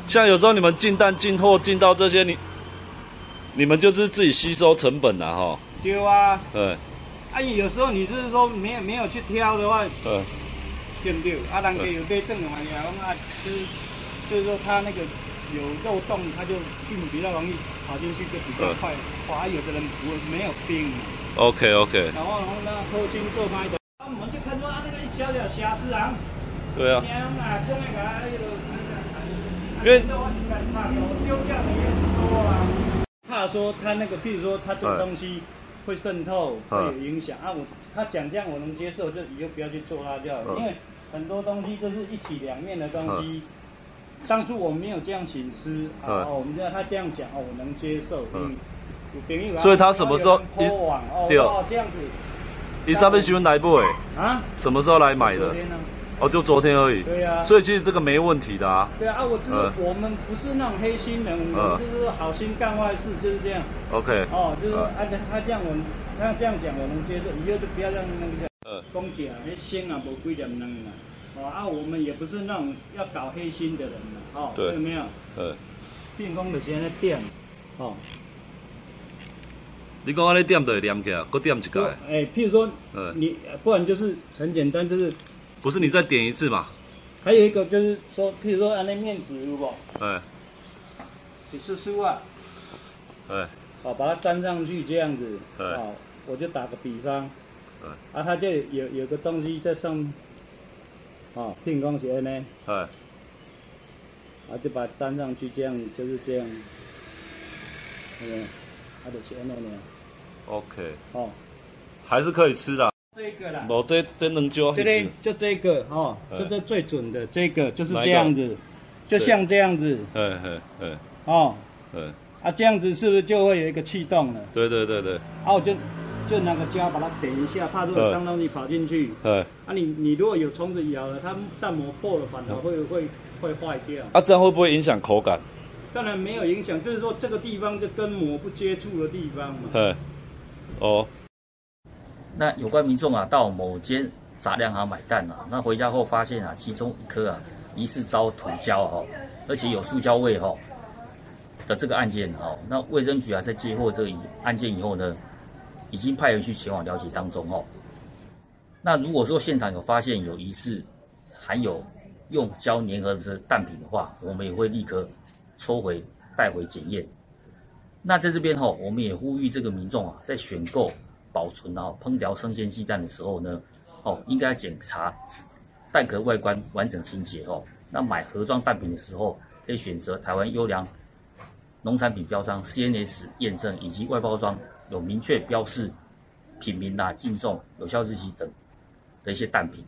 像有时候你们进蛋进货进到这些，你们就是自己吸收成本啦哈。对啊。对。啊，有时候你就是说没有去挑的话，对不对？啊，人家有买顿的嘛，你讲啊，就是说它那个有漏洞，它就菌比较容易跑进去，就比较快。哇，有的人没有冰。OK。然后那核心做开的，我们就看到啊那个一小小瑕疵啊。对啊。因为怕说他那个，譬如说他这个东西会渗透，会有影响啊。他讲这样我能接受，就以后不要去做它就好了。因为很多东西都是一体两面的东西。当初我没有这样请示我们他这样讲我能接受。所以他什么时候这样子？你上面询问来不？啊？什么时候来买的？就昨天而已。对啊。所以其实这个没问题的啊。对啊，我们不是那种黑心人，就是好心干坏事，就是这样。OK。就是他这样他这样讲我能接受，以后就不要让那个公姐那心啊，无几点能啊。我们也不是那种要搞黑心的人了。对。有没有？电工的现在点。你讲安尼点就会连起来，搁点一个。譬如说，你不然就是很简单，就是。不是你再点一次嘛？还有一个就是说，譬如说按那面纸有无？几次书啊？把它粘上去这样子。我就打个比方。它就有个东西在上面。片光鞋呢？就把它粘上去，这样就是这样。就是安尼呢。OK。还是可以吃的。这个啦，这能就就这个就这最准的，这个就是这样子，就像这样子，这样子是不是就会有一个气动了？对。我就拿个胶把它点一下，怕这个脏东西跑进去。你如果有虫子咬了，它蛋膜破了，反而会坏掉。这样会不会影响口感？当然没有影响，就是说这个地方就跟膜不接触的地方嘛。那有关民众到某间杂粮行买蛋那回家后发现其中一颗疑似遭涂胶而且有塑胶味的这个案件那卫生局在接获这个案件以后呢，已经派人去前往了解当中那如果说现场有发现有疑似含有用胶粘合的蛋品的话，我们也会立刻抽回带回检验。那在这边我们也呼吁这个民众在选购保存烹调生鲜鸡蛋的时候呢，应该检查蛋壳外观完整清洁那买盒装蛋品的时候，可以选择台湾优良农产品标章 CNS 验证，以及外包装有明确标示品名、净重、有效日期等的一些蛋品